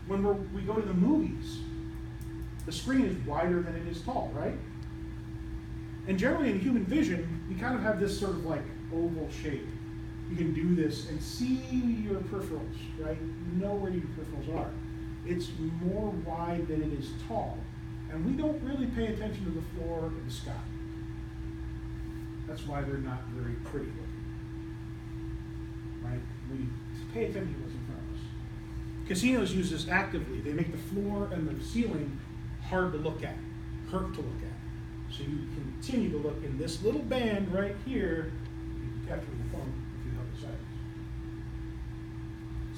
When we go to the movies, the screen is wider than it is tall, right? And generally in human vision, we kind of have this sort of like oval shape. You can do this and see your peripherals, right? You know where your peripherals are. It's more wide than it is tall. And we don't really pay attention to the floor or the sky. That's why they're not very pretty looking, right? We pay attention to what's in front of us. Casinos use this actively. They make the floor and the ceiling hard to look at, hurt to look at. So you continue to look in this little band right here. You can capture the phone if you held the sides.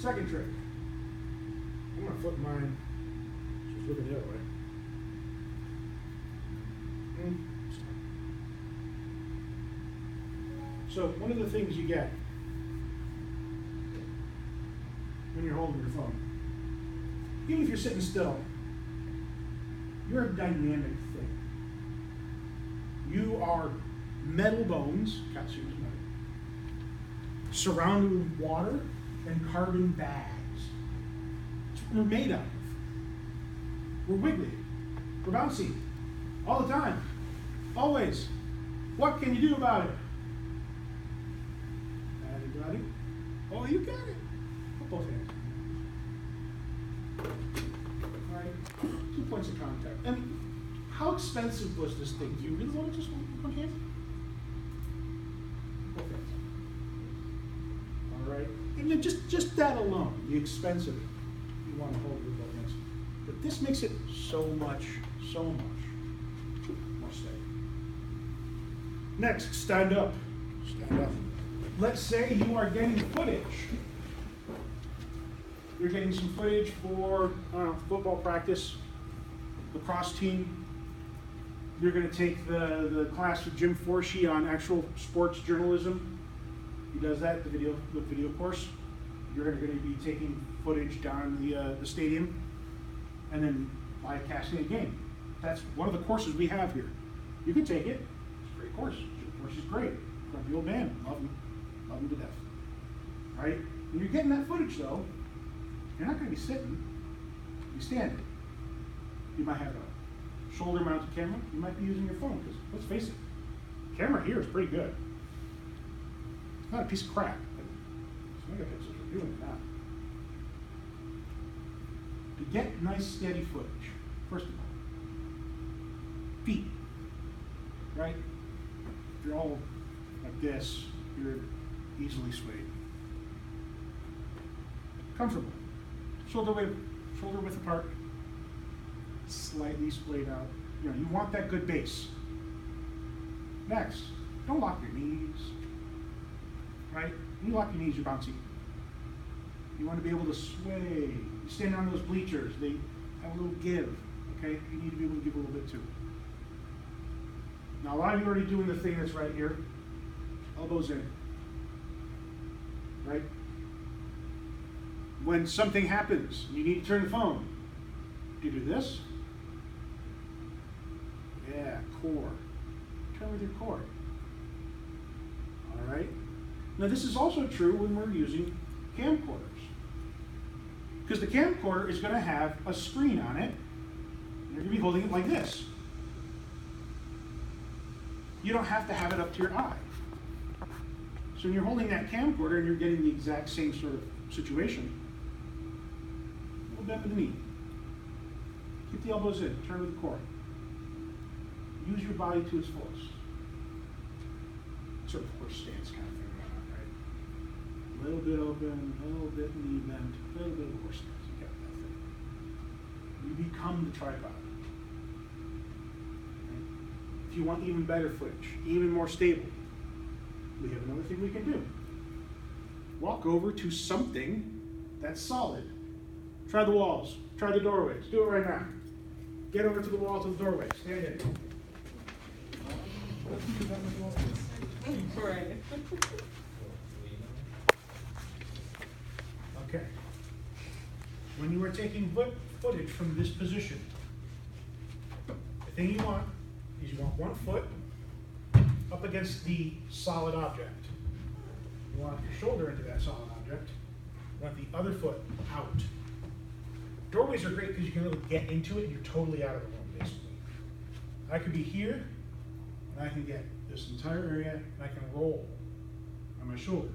Second trick. I'm going to flip mine so it's looking the other way. So one of the things you get when you're holding your phone, even if you're sitting still, you're a dynamic thing. You are metal bones, calcium is metal, surrounded with water and carbon bags. That's what we're made of. We're wiggly. We're bouncy. All the time. Always. What can you do about it? Anybody? Oh, you got it. Put both hands. All right. 2 points of contact. And how expensive was this thing? Do you really want to just one hand? Both hands. All right. And then just that alone, the expense of it, you want to hold it with both hands. But this makes it so much more steady. Next, stand up. Stand up. Let's say you are getting footage. You're getting some footage for football practice, lacrosse team. You're going to take the class with Jim Forshee on actual sports journalism. He does that, the video course. You're going to be taking footage down the stadium and then live casting a game. That's one of the courses we have here. You can take it. It's a great course. Jim Forshee's great. Grumpy old man. Love him. Love him to death. Right? When you're getting that footage, though, you're not going to be sitting. You're standing. You might have a shoulder-mounted camera. You might be using your phone, because let's face it, the camera here is pretty good. It's not a piece of crap, but it's megapixels are doing it now. To get nice, steady footage, first of all, feet, right? If you're all like this, you're easily swayed. Comfortable. Shoulder width apart, slightly splayed out. You know, you want that good base. Next, don't lock your knees, right? When you lock your knees, you're bouncy. You want to be able to sway. You stand on those bleachers, they have a little give, okay? You need to be able to give a little bit too. Now, a lot of you are already doing the thing that's right here. Elbows in, right? When something happens, you need to turn the phone. Do you do this? Yeah, core. Turn with your core. All right? Now, this is also true when we're using camcorders. Because the camcorder is going to have a screen on it. And you're going to be holding it like this. You don't have to have it up to your eye. So when you're holding that camcorder and you're getting the exact same sort of situation, a little bend with the knee. Keep the elbows in, turn with the core. Use your body to its fullest. Sort of horse stance kind of thing going on, right? A little bit open, a little bit knee bent, a little bit of horse stance. You got that thing. You become the tripod. Right? If you want even better footage, even more stable, we have another thing we can do. Walk over to something that's solid. Try the walls. Try the doorways. Do it right now. Get over to the wall, to the doorway. Stand in. Okay. When you are taking footage from this position, the thing you want is you want one foot up against the solid object. You want your shoulder into that solid object. You want the other foot out. Doorways are great because you can really get into it and you're totally out of the room, basically. I could be here, and I can get this entire area, and I can roll on my shoulder.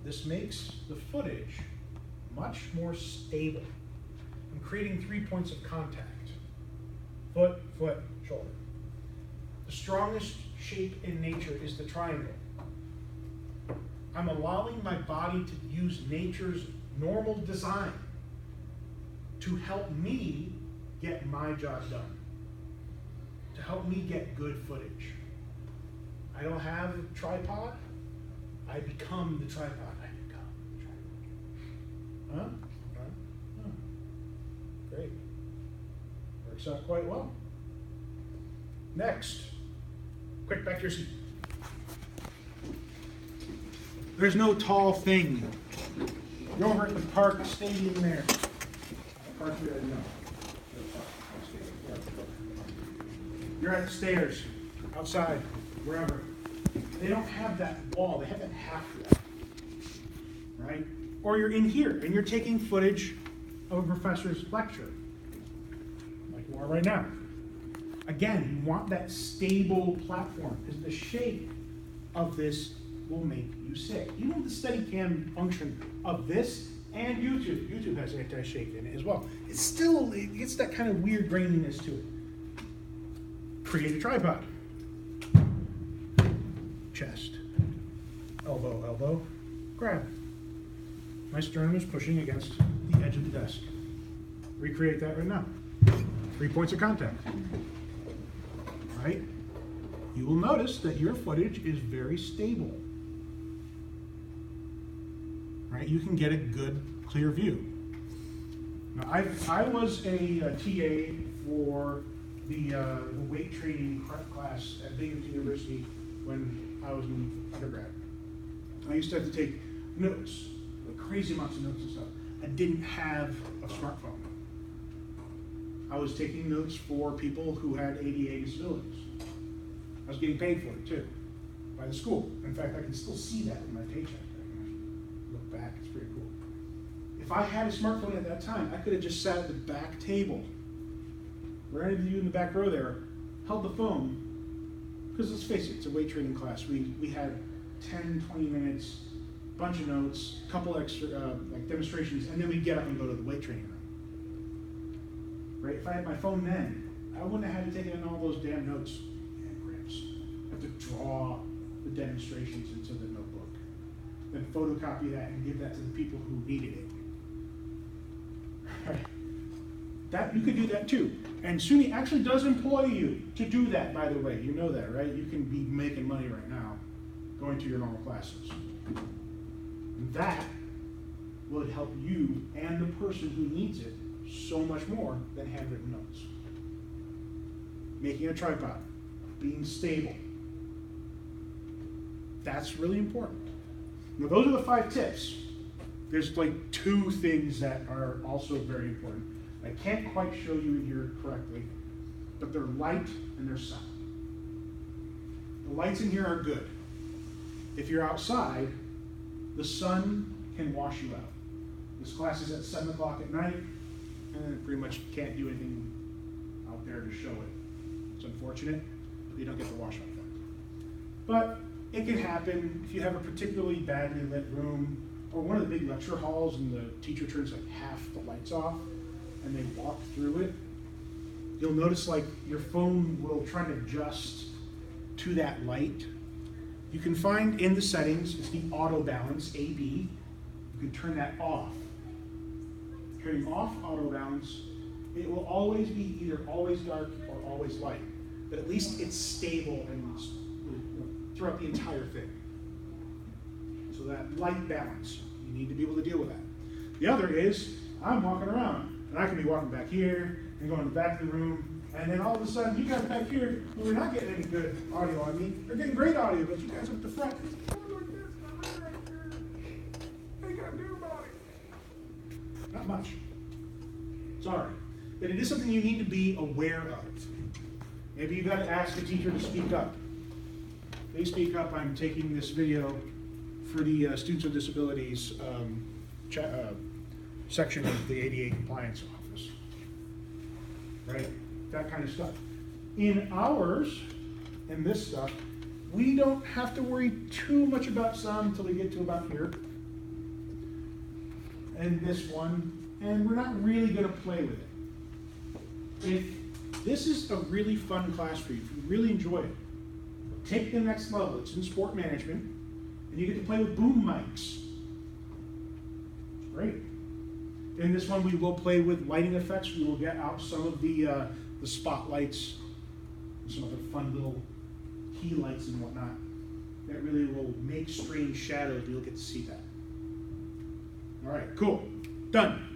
This makes the footage much more stable. I'm creating 3 points of contact. Foot, foot, shoulder. The strongest shape in nature is the triangle. I'm allowing my body to use nature's normal design to help me get my job done, to help me get good footage. I don't have a tripod, I become the tripod. Huh? Great. Works out quite well. Next, quick, back to your seat. There's no tall thing. You're over at the park stadium there. Park here, no. You're at the stairs, outside, wherever. They don't have that wall, they have that half wall, right? Or you're in here and you're taking footage of a professor's lecture, like you are right now. Again, you want that stable platform because the shape of this will make you sick. Even the Steadicam function of this and YouTube has anti-shake in it as well. It gets that kind of weird graininess to it. Create a tripod. Chest. Elbow, elbow, grab. My sternum is pushing against the edge of the desk. Recreate that right now. 3 points of contact. Right? You will notice that your footage is very stable. Right? You can get a good, clear view. Now, I was a TA for the weight training class at Binghamton University when I was in undergrad. I used to have to take notes, like crazy amounts of notes and stuff. I didn't have a smartphone. I was taking notes for people who had ADA disabilities. I was getting paid for it too, by the school. In fact, I can still see that in my paycheck. I can look back, it's pretty cool. If I had a smartphone at that time, I could have just sat at the back table, where any of you in the back row there held the phone, because let's face it, it's a weight training class. We had 10, 20 minutes, bunch of notes, a couple extra like demonstrations, and then we'd get up and go to the weight training room. Right? If I had my phone then, I wouldn't have had to take in all those damn notes and grips. I have to draw the demonstrations into the notebook, then photocopy that and give that to the people who needed it. Right. That you could do that too. And SUNY actually does employ you to do that, by the way. You know that, right? You can be making money right now going to your normal classes. And that will help you and the person who needs it so much more than handwritten notes. Making a tripod, being stable. That's really important. Now, those are the 5 tips. There's like 2 things that are also very important. I can't quite show you here correctly, but they're light and they're sound. The lights in here are good. If you're outside, the sun can wash you out. This class is at 7 o'clock at night, and pretty much can't do anything out there to show it. It's unfortunate, but you don't get the washout effect. But it can happen if you have a particularly badly lit room, or one of the big lecture halls and the teacher turns like half the lights off, and they walk through it. You'll notice like your phone will try to adjust to that light. You can find in the settings, it's the auto balance, AB. You can turn that off. Turning off auto balance, it will always be either always dark or always light, but at least it's stable and throughout the entire thing. So that light balance, you need to be able to deal with that. The other is, I'm walking around, and I can be walking back here and going to the back of the room, and then all of a sudden, you guys back here, well, we're not getting any good audio on me. They're getting great audio, but you guys up the front, not much. Sorry. But it is something you need to be aware of. Maybe you've got to ask the teacher to speak up. They speak up. I'm taking this video for the Students with Disabilities section of the ADA compliance office. Right? That kind of stuff. In ours, and this stuff, we don't have to worry too much about sound until we get to about here. And this one, and we're not really going to play with it. If this is a really fun class for you, if you really enjoy it, take the next level. It's in sport management, and you get to play with boom mics. Great. In this one, we will play with lighting effects. We will get out some of the spotlights, some other fun little key lights and whatnot. That really will make strange shadows. You'll get to see that. All right, cool. Done.